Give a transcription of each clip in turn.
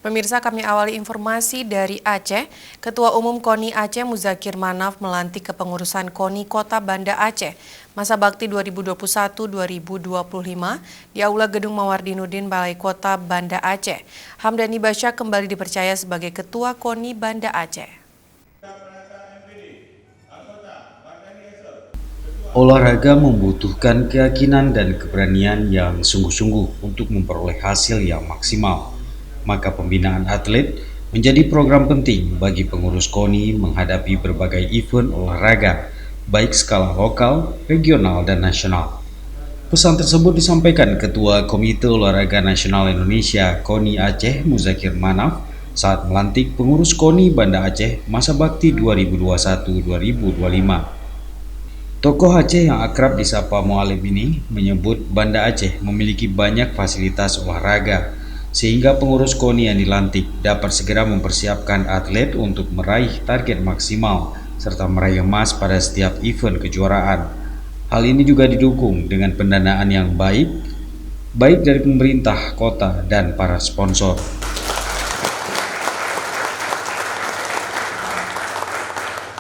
Pemirsa, kami awali informasi dari Aceh. Ketua Umum KONI Aceh Muzakir Manaf melantik kepengurusan KONI Kota Banda Aceh masa bakti 2021-2025 di Aula Gedung Mawardinuddin Balai Kota Banda Aceh. Hamdani Basya kembali dipercaya sebagai Ketua KONI Banda Aceh. Olahraga membutuhkan keyakinan dan keberanian yang sungguh-sungguh untuk memperoleh hasil yang maksimal. Maka pembinaan atlet menjadi program penting bagi pengurus KONI menghadapi berbagai event olahraga, baik skala lokal, regional, dan nasional. Pesan tersebut disampaikan Ketua Komite Olahraga Nasional Indonesia KONI Aceh Muzakir Manaf saat melantik pengurus KONI Banda Aceh masa bakti 2021-2025. Tokoh Aceh yang akrab disapa Mualim ini menyebut Banda Aceh memiliki banyak fasilitas olahraga, sehingga pengurus KONI yang dilantik dapat segera mempersiapkan atlet untuk meraih target maksimal serta meraih emas pada setiap event kejuaraan. Hal ini juga didukung dengan pendanaan yang baik dari pemerintah kota dan para sponsor.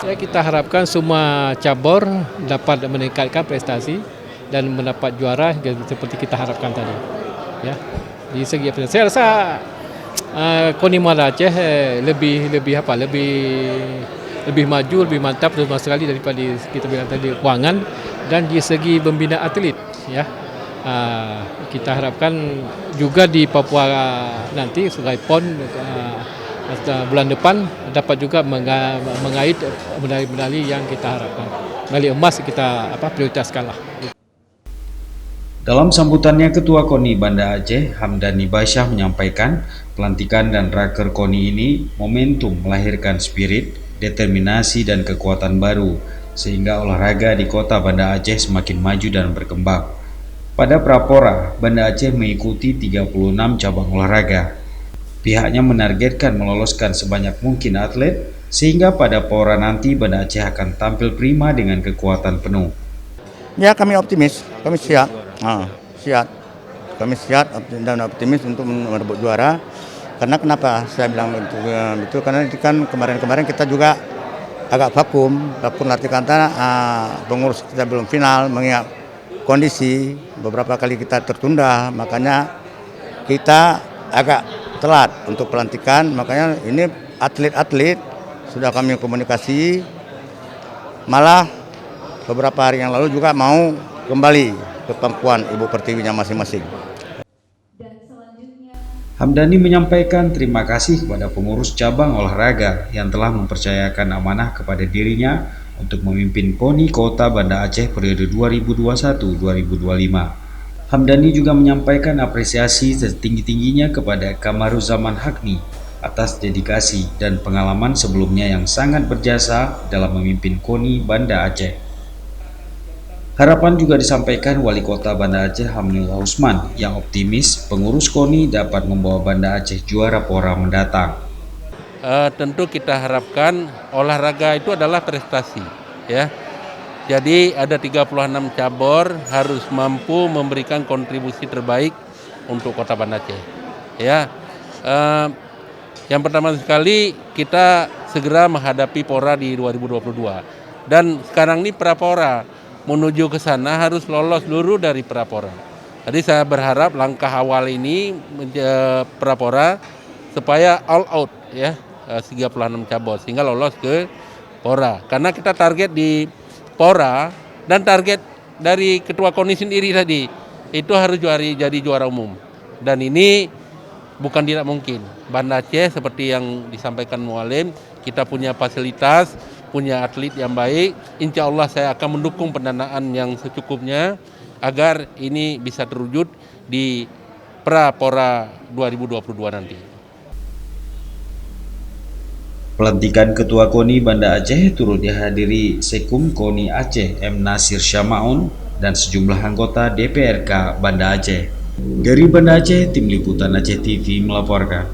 Ya, kita harapkan semua cabur dapat meningkatkan prestasi dan mendapat juara seperti kita harapkan tadi. Ya, di segi saya rasa KONI Banda Aceh lebih maju, lebih mantap sama sekali daripada kita bilang tadi keuangan dan di segi pembinaan atlet. Ya, kita harapkan juga di Papua nanti sebagai PON. Bulan depan dapat juga mengait medali-medali yang kita harapkan. Medali emas kita prioritaskan lah. Dalam sambutannya, Ketua KONI Banda Aceh Hamdani Basya menyampaikan pelantikan dan raker KONI ini momentum melahirkan spirit, determinasi, dan kekuatan baru sehingga olahraga di kota Banda Aceh semakin maju dan berkembang. Pada Prapora, Banda Aceh mengikuti 36 cabang olahraga. Pihaknya menargetkan meloloskan sebanyak mungkin atlet, sehingga pada Pora nanti Banda Aceh akan tampil prima dengan kekuatan penuh. Ya, kami optimis, kami siap. Kami siap dan optimis untuk merebut juara. Karena kenapa saya bilang itu? Karena kan kemarin kita juga agak vakum latihan karena pengurus kita belum final, mengingat kondisi beberapa kali kita tertunda, makanya kita agak telat untuk pelantikan. Makanya ini atlet-atlet sudah kami komunikasi, malah beberapa hari yang lalu juga mau kembali ke pangkuan Ibu Pertiwinya masing-masing. Hamdani menyampaikan terima kasih kepada pengurus cabang olahraga yang telah mempercayakan amanah kepada dirinya untuk memimpin KONI Kota Banda Aceh periode 2021-2025. Hamdani juga menyampaikan apresiasi setinggi-tingginya kepada Kamaruzaman Hakmi atas dedikasi dan pengalaman sebelumnya yang sangat berjasa dalam memimpin KONI Banda Aceh. Harapan juga disampaikan Wali Kota Banda Aceh Hamdulillah Usman yang optimis pengurus KONI dapat membawa Banda Aceh juara Pora mendatang. Tentu kita harapkan olahraga itu adalah prestasi, ya. Jadi ada 36 cabur harus mampu memberikan kontribusi terbaik untuk Kota Banda Aceh. Ya, yang pertama sekali kita segera menghadapi Pora di 2022 dan sekarang ini Prapora menuju ke sana harus lolos dulu dari Prapora. Jadi saya berharap langkah awal ini Prapora supaya all out ya 36 cabur sehingga lolos ke Pora. Karena kita target di Pora dan target dari Ketua KONI sendiri tadi itu harus jadi juara umum, dan ini bukan tidak mungkin. Banda Aceh seperti yang disampaikan Mualim, kita punya fasilitas, punya atlet yang baik. Insya Allah saya akan mendukung pendanaan yang secukupnya agar ini bisa terwujud di Prapora 2022 nanti. Pelantikan Ketua KONI Banda Aceh turut dihadiri Sekum KONI Aceh M. Nasir Syamaun dan sejumlah anggota DPRK Banda Aceh. Dari Banda Aceh, Tim Liputan Aceh TV melaporkan.